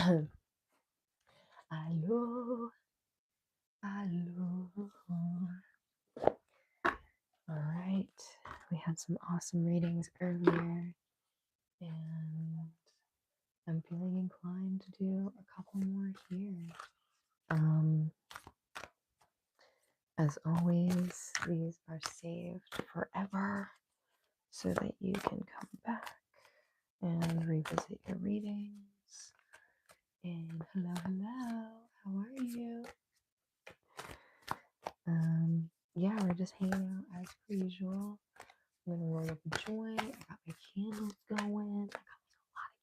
Hello, hello. All right, we had some awesome readings earlier, and I'm feeling inclined to do a couple more here. As always, these are saved forever so that you can come back and revisit your readings. And hello, how are you? Yeah, we're just hanging out as per usual. I'm gonna roll up a joint. I got my candles going. I got a lot of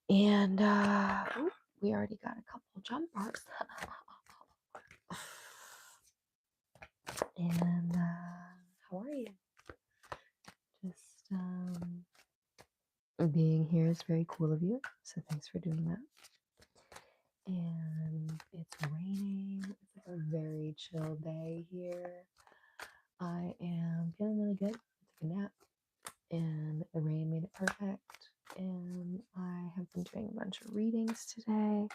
candles. And we already got a couple jumpers. And how are you? Just being here is very cool of you. So thanks for doing that. And it's raining. It's like a very chill day here. I am feeling really good. I took a nap and the rain made it perfect. And I have been doing a bunch of readings today.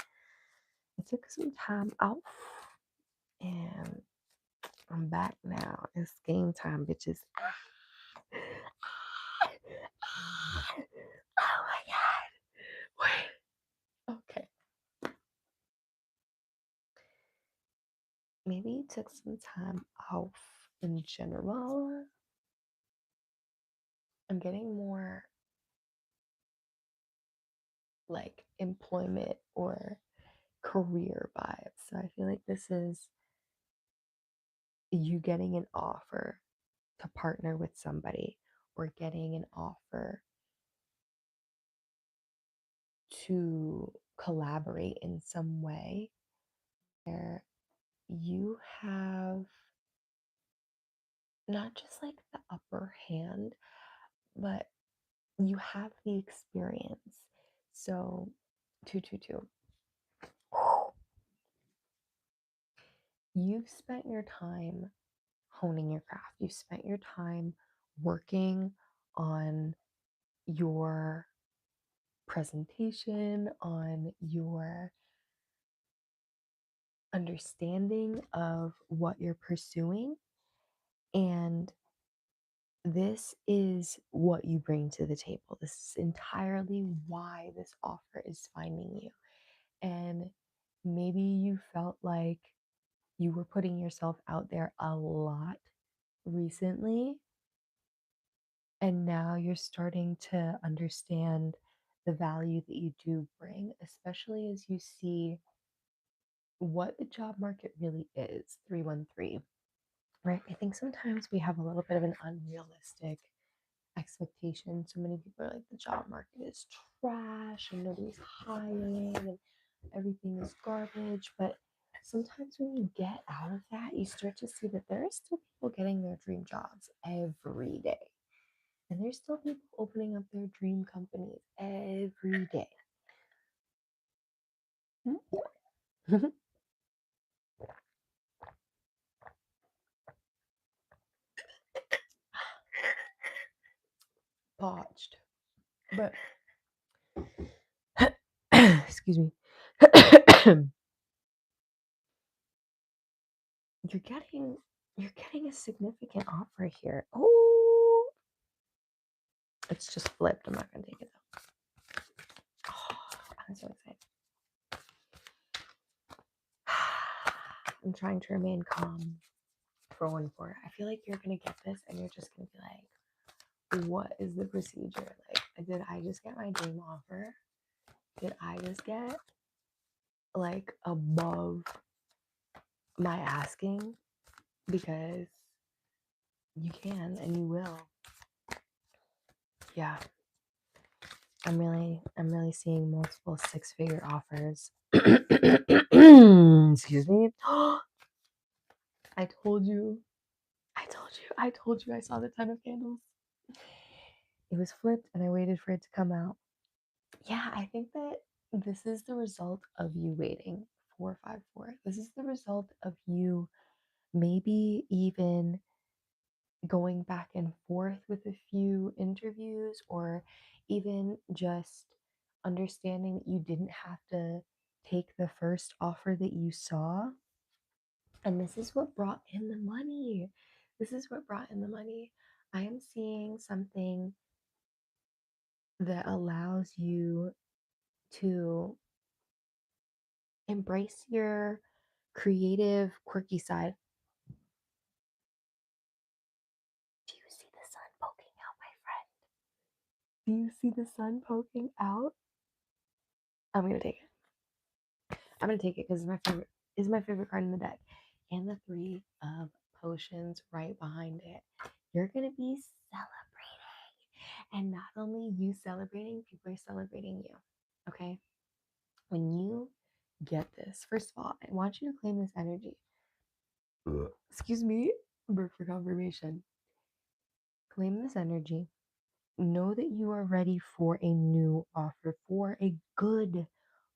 I took some time off and I'm back now. It's game time, bitches. Oh my god. Wait. Okay. Maybe you took some time off in general. I'm getting more like employment or career vibes. So I feel like this is you getting an offer to partner with somebody or getting an offer to collaborate in some way where you have not just like the upper hand, but you have the experience. So, 222. You've spent your time honing your craft. You've spent your time working on your presentation, on your understanding of what you're pursuing. And this is what you bring to the table. This is entirely why this offer is finding you. And maybe you felt like you were putting yourself out there a lot recently. And now you're starting to understand the value that you do bring, especially as you see what the job market really is. 313, right? I think sometimes we have a little bit of an unrealistic expectation. So many people are like, the job market is trash and nobody's hiring and everything is garbage. But sometimes when you get out of that, you start to see that there are still people getting their dream jobs every day. And there's still people opening up their dream companies every day. Botched. But excuse me. you're getting a significant offer here. Oh, it's just flipped. I'm not gonna take it though. Oh, I'm so excited. I'm trying to remain calm for 1-4. I feel like you're gonna get this and you're just gonna be like, what is the procedure? Like, did I just get my dream offer? Did I just get like above my asking? Because you can and you will. Yeah. I'm really seeing multiple 6-figure offers. Excuse me. I told you I saw the 10 of candles. It was flipped and I waited for it to come out. Yeah, I think that this is the result of you waiting. 454. This is the result of you maybe even going back and forth with a few interviews or even just understanding that you didn't have to take the first offer that you saw. And this is what brought in the money. This is what brought in the money. I am seeing something that allows you to embrace your creative, quirky side. Do you see the sun poking out, my friend? Do you see the sun poking out? I'm gonna take it. I'm gonna take it because it's my favorite. Is my favorite card in the deck, and the three of potions right behind it. You're gonna be celebrating, and not only you celebrating, people are celebrating you. Okay, when you get this, first of all, I want you to claim this energy. Excuse me, work for confirmation. Claim this energy. Know that you are ready for a new offer, for a good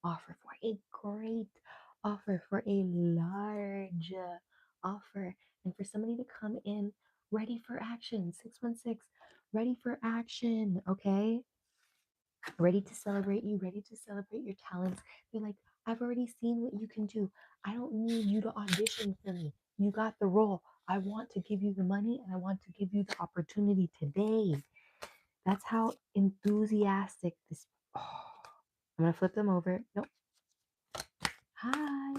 offer, for a great offer, for a large offer, and for somebody to come in ready for action. 616, ready for action, okay? Ready to celebrate you, ready to celebrate your talents. They're like, I've already seen what you can do. I don't need you to audition for me. You got the role. I want to give you the money and I want to give you the opportunity today. That's how enthusiastic this. Oh, I'm gonna flip them over. Nope. Hi.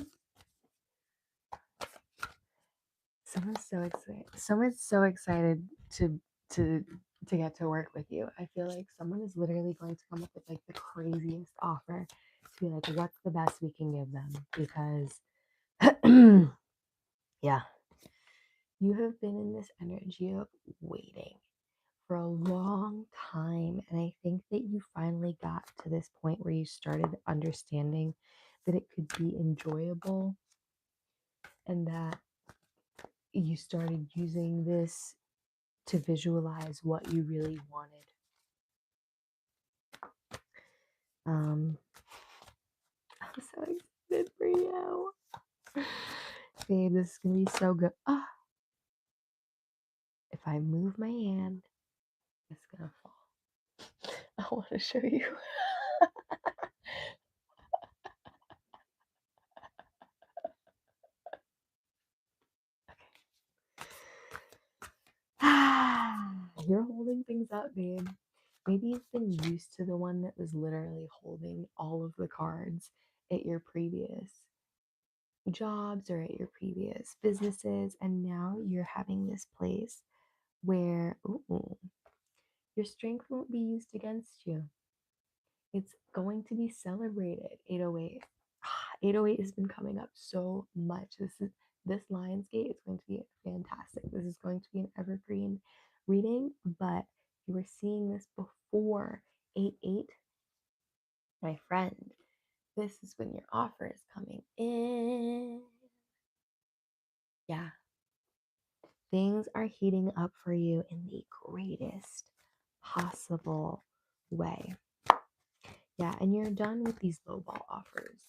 Someone's so excited to to get to work with you. I feel like someone is literally going to come up with like the craziest offer to be like, what's the best we can give them? Because yeah, you have been in this energy of waiting for a long time. And I think that you finally got to this point where you started understanding that it could be enjoyable and that you started using this to visualize what you really wanted. Um, I'm so excited for you. Babe, this is gonna be so good. Ah, if I move my hand, it's gonna fall. I want to show you. You're holding things up, babe. Maybe you've been used to the one that was literally holding all of the cards at your previous jobs or at your previous businesses, and now you're having this place where your strength won't be used against you. It's going to be celebrated. 808. 808 has been coming up so much. This Lionsgate is going to be fantastic. This is going to be an evergreen reading, but you were seeing this before 8-8, my friend. This is when your offer is coming in. Yeah, things are heating up for you in the greatest possible way. Yeah, and you're done with these lowball offers.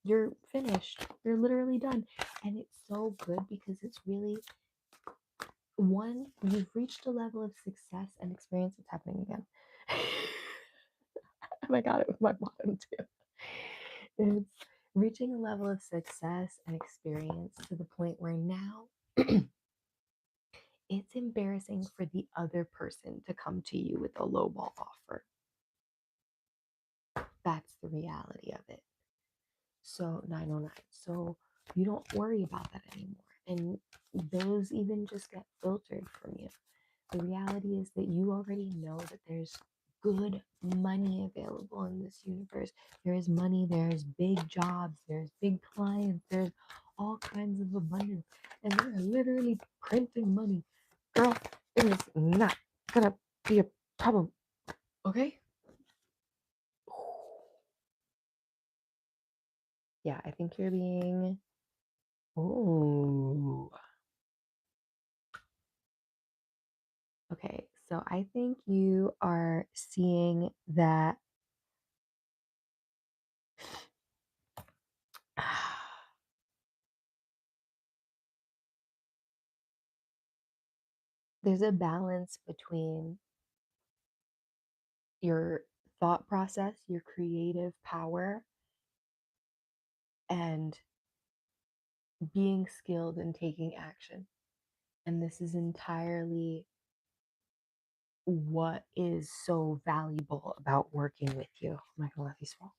You're finished. You're literally done. And it's so good because it's really one, you've reached a level of success and experience. What's happening again? And I got it with my bottom too. It's reaching a level of success and experience to the point where now it's embarrassing for the other person to come to you with a lowball offer. That's the reality of it. So 909. So you don't worry about that anymore. And those even just get filtered from you. The reality is that you already know that there's good money available in this universe. There is money, there's big jobs, there's big clients, there's all kinds of abundance. And they're literally printing money. Girl, it is not gonna be a problem. Okay? Yeah, I think you're being. Oh. Okay, so I think you are seeing that there's a balance between your thought process, your creative power, and being skilled in taking action. And this is entirely what is so valuable about working with you. I'm not gonna let these fall.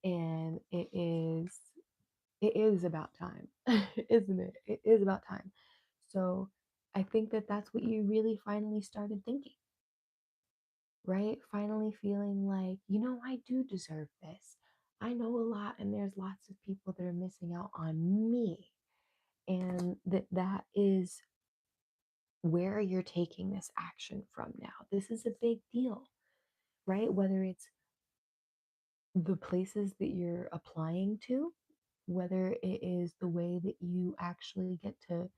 And it is about time, isn't it? It is about time. So I think that that's what you really finally started thinking, right? Finally feeling like, I do deserve this. I know a lot, and there's lots of people that are missing out on me. And that is where you're taking this action from now. This is a big deal, right? Whether it's the places that you're applying to, whether it is the way that you actually get to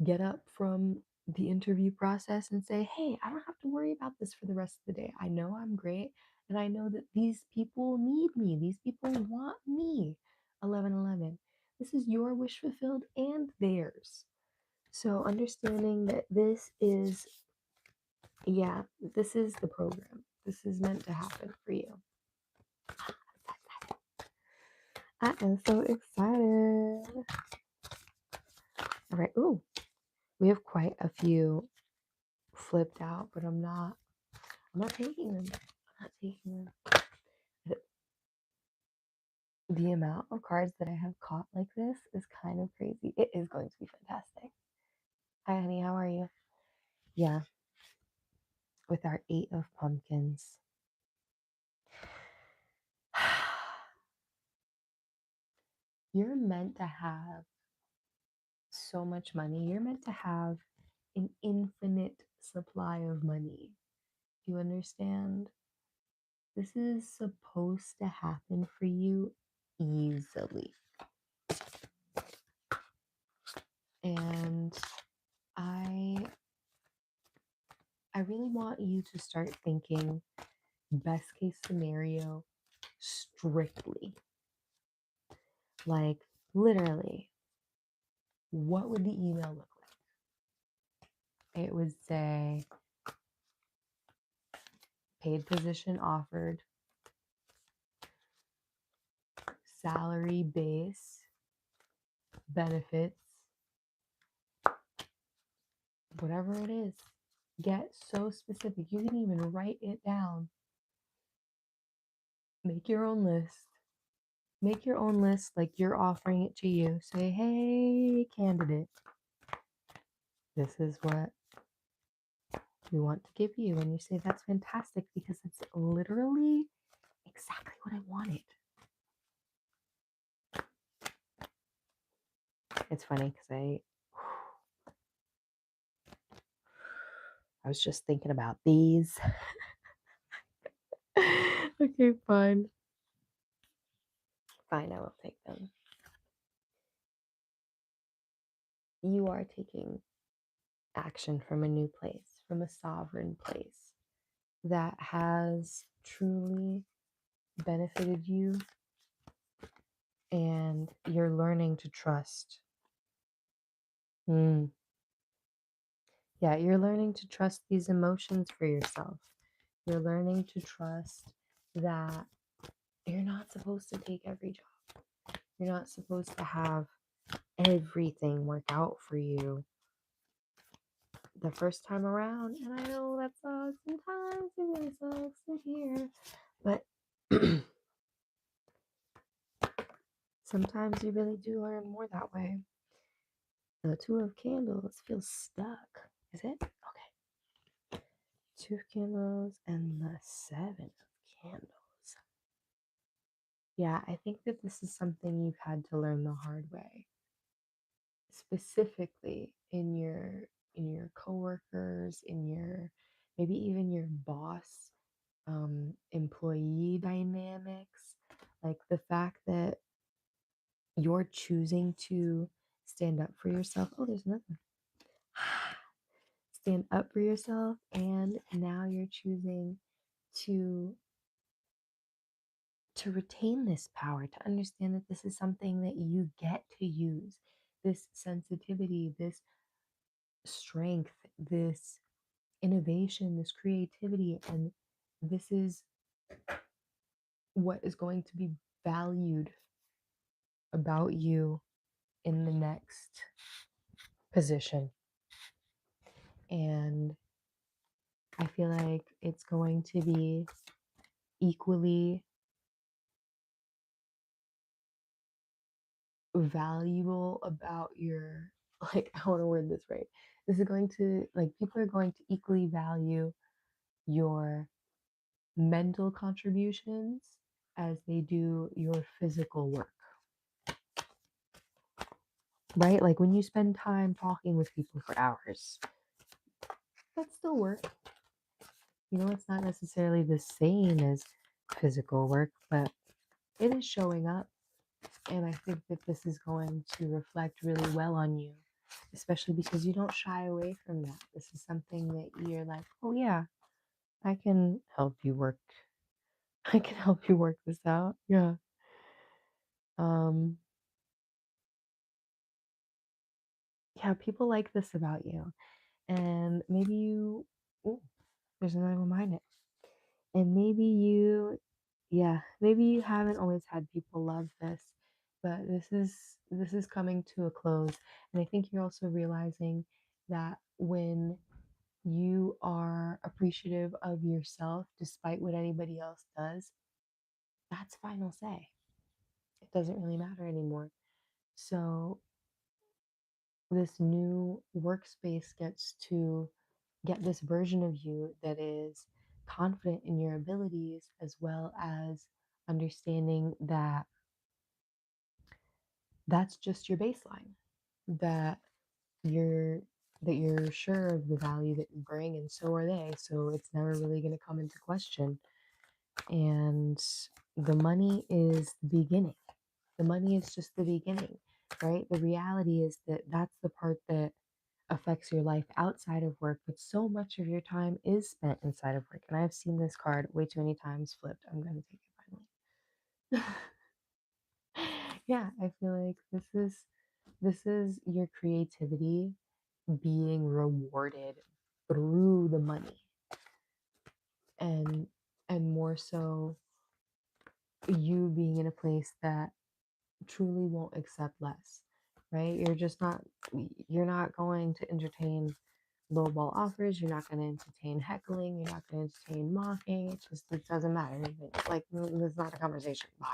get up from the interview process and say, hey, I don't have to worry about this for the rest of the day. I know I'm great. And I know that these people need me. These people want me. 1111. This is your wish fulfilled and theirs. So understanding that this is the program. This is meant to happen for you. I am so excited. All right. Ooh, we have quite a few flipped out, but I'm not taking them. I'm not taking them. The amount of cards that I have caught like this is kind of crazy. It is going to be fantastic. Hi, honey. How are you? Yeah, with our 8 of Pumpkins. You're meant to have so much money. You're meant to have an infinite supply of money. Do you understand? This is supposed to happen for you easily. And I really want you to start thinking best case scenario strictly. Like literally, what would the email look like? It would say paid position offered, salary base, benefits, whatever it is. Get so specific. You can even write it down. Make your own list. Make your own list like you're offering it to you. Say, hey, candidate, this is what we want to give you. And you say, that's fantastic because it's literally exactly what I wanted. It's funny because I was just thinking about these. Okay, fine. Fine, I will take them. You are taking action from a new place, from a sovereign place that has truly benefited you, and you're learning to trust. Yeah, you're learning to trust these emotions for yourself. You're learning to trust that you're not supposed to take every job. You're not supposed to have everything work out for you the first time around. And I know that sucks sometimes. It really sucks to hear. But sometimes you really do learn more that way. The 2 of Candles feels stuck. Is it? Okay. 2 of Candles and the 7 of Candles. Yeah, I think that this is something you've had to learn the hard way. Specifically in your coworkers, in your maybe even your boss employee dynamics, like the fact that you're choosing to stand up for yourself. Oh, there's nothing. Stand up for yourself, and now you're choosing to retain this power, to understand that this is something that you get to use, this sensitivity, this strength, this innovation, this creativity, and This is what is going to be valued about you in the next position. And I feel like it's going to be equally valuable about your, like, I want to word this right. This is going to, like, people are going to equally value your mental contributions as they do your physical work, right? Like when you spend time talking with people for hours, that's still work. You know, it's not necessarily the same as physical work, but it is showing up. And I think that this is going to reflect really well on you, especially because you don't shy away from that. This is something that you're like, oh, yeah, I can help you work. I can help you work this out. Yeah. Um, yeah, people like this about you. And maybe you, ooh, there's another one behind it. And maybe you, yeah, maybe you haven't always had people love this, but this is coming to a close. And I think you're also realizing that when you are appreciative of yourself despite what anybody else does, that's final say. It doesn't really matter anymore. So this new workspace gets to get this version of you that is confident in your abilities, as well as understanding that that's just your baseline, that you're you're sure of the value that you bring, and so are they, so it's never really going to come into question. And the money is the beginning. The money is just the beginning, right? The reality is that that's the part that affects your life outside of work, but so much of your time is spent inside of work. And I've seen this card way too many times flipped. I'm going to take it finally. Yeah, I feel like this is your creativity being rewarded through the money, and more so you being in a place that truly won't accept less, right? You're not going to entertain lowball offers. You're not going to entertain heckling. You're not going to entertain mocking. It doesn't matter. Like, it's not a conversation. Bye.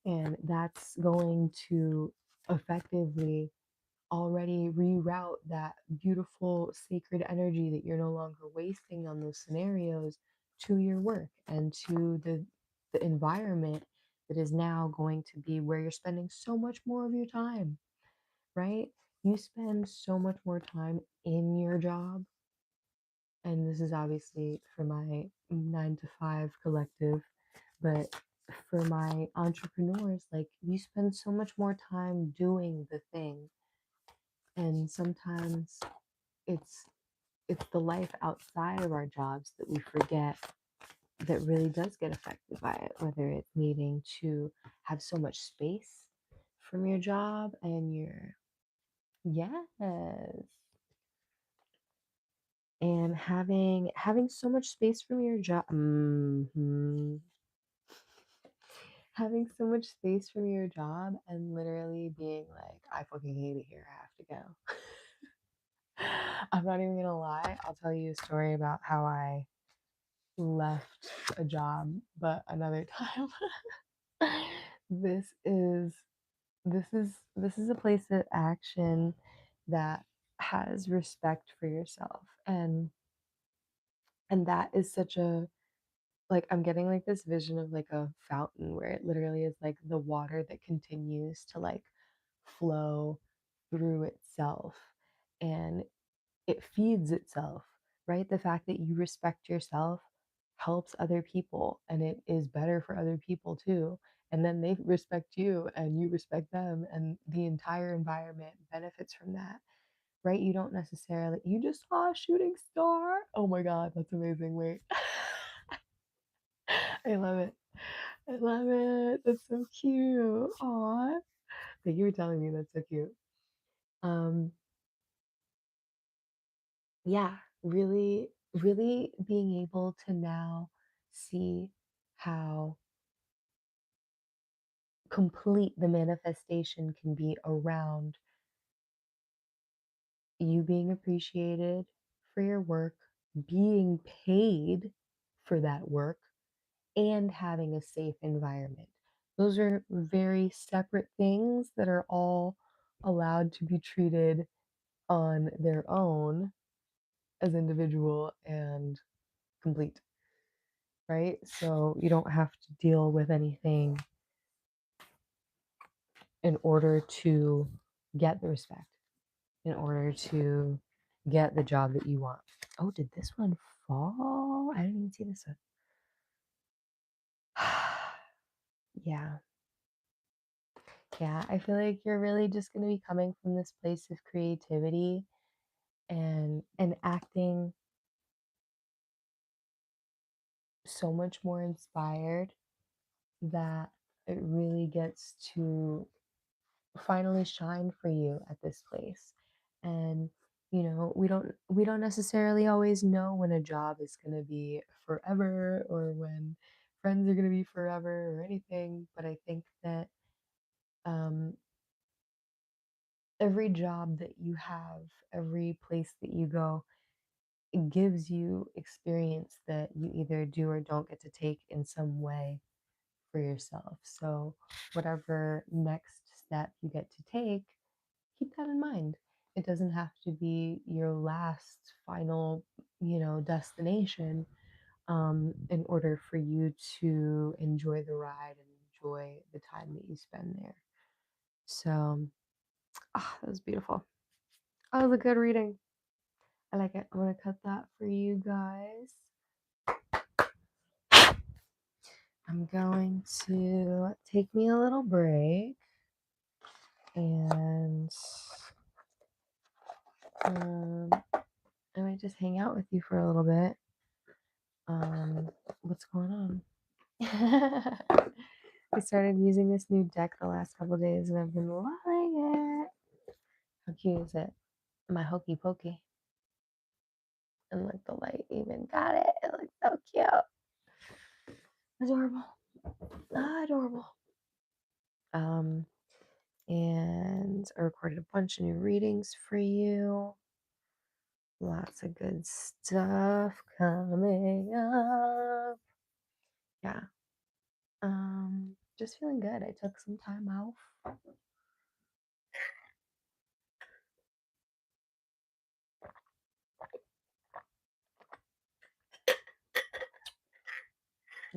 And that's going to effectively already reroute that beautiful sacred energy that you're no longer wasting on those scenarios to your work and to the environment that is now going to be where you're spending so much more of your time, right? You spend so much more time in your job, and this is obviously for my 9 to 5 collective, but for my entrepreneurs, like, you spend so much more time doing the thing, and sometimes it's it's the life outside of our jobs that we forget that really does get affected by it, whether it's needing to have so much space from your job and your, yes, and having so much space from your job, having so much space from your job and literally being like, I fucking hate it here, I have to go. I'm not even gonna lie, I'll tell you a story about how I left a job, but another time. this is this is a place of action that has respect for yourself, and that is such a, like, I'm getting like this vision of like a fountain where it literally is like the water that continues to like flow through itself, and it feeds itself, right? The fact that you respect yourself helps other people, and it is better for other people too. And then they respect you and you respect them, and the entire environment benefits from that, right? You don't necessarily, you just saw a shooting star. Oh my God, that's amazing. Wait. I love it. I love it. That's so cute. Aw. Like, you were telling me that's so cute. Um, yeah, really, really being able to now see how complete the manifestation can be around you being appreciated for your work, being paid for that work, and having a safe environment. Those are very separate things that are all allowed to be treated on their own as individual and complete, right? So you don't have to deal with anything in order to get the respect, in order to get the job that you want. Oh, did this one fall? I didn't even see this one. Yeah. Yeah, I feel like you're really just going to be coming from this place of creativity and acting so much more inspired that it really gets to finally shine for you at this place. And we don't necessarily always know when a job is going to be forever or when friends are going to be forever or anything, but I think that um every job that you have, every place that you go, it gives you experience that you either do or don't get to take in some way for yourself. So, whatever next step you get to take, keep that in mind. It doesn't have to be your last final, destination in order for you to enjoy the ride and enjoy the time that you spend there. So, that was beautiful. That was a good reading. I like it. I'm going to cut that for you guys. I'm going to take me a little break and I might just hang out with you for a little bit. What's going on? I started using this new deck the last couple of days and I've been loving it. How cute is it? My hokey pokey. And like the light even got it. It looks so cute. Adorable. Adorable. And I recorded a bunch of new readings for you. Lots of good stuff coming up. Yeah. Just feeling good. I took some time off.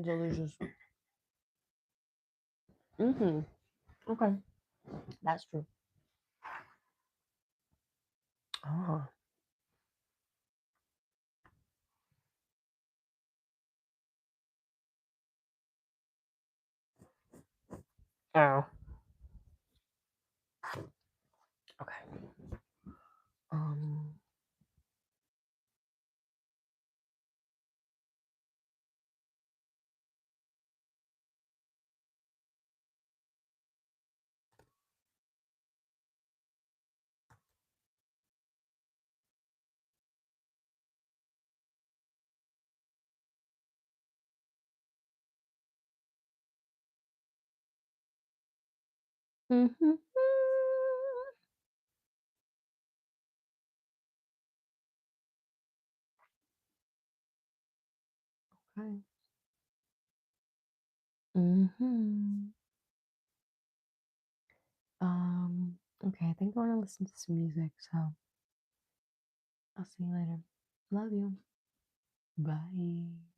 Delicious. Okay. That's true. Oh. Oh. Okay. Um. Mm-hmm. Okay. Mm-hmm. Okay, I think I want to listen to some music, so I'll see you later. Love you. Bye.